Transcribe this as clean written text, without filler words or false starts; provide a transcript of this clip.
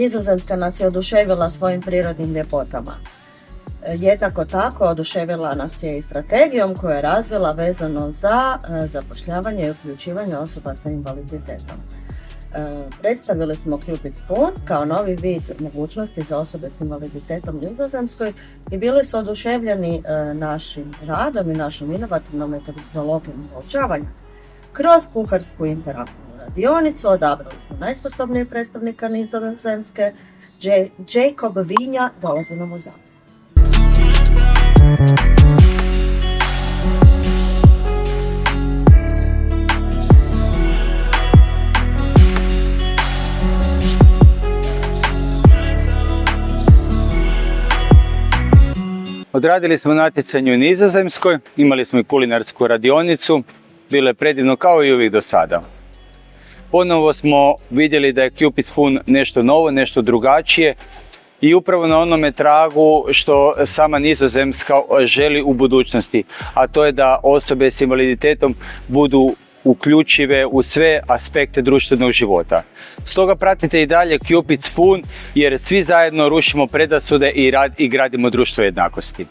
Nizozemska nas je oduševila svojim prirodnim ljepotama. Jednako tako oduševila nas je i strategijom koju je razvila vezano za zapošljavanje i uključivanje osoba sa invaliditetom. Predstavili smo Cupid Spoon kao novi vid mogućnosti za osobe s invaliditetom u Nizozemskoj i bili su oduševljeni našim radom i našom inovativnom metodologijom poučavanja. Kroz kuharsku interaktivnu radionicu odabrali smo najsposobnijeg predstavnika Nizozemske, Jacob Vinja, dolazi nam u Zagreb. Odradili smo natjecanje u Nizozemskoj, imali smo i kulinarsku radionicu, bilo je predivno kao i uvijek do sada. Ponovo smo vidjeli da je Cupid Spoon nešto novo, nešto drugačije i upravo na onome tragu što sama Nizozemska želi u budućnosti, a to je da osobe s invaliditetom budu uključive u sve aspekte društvenog života. Stoga pratite i dalje Cupid Spoon jer svi zajedno rušimo predrasude i gradimo društvo jednakosti.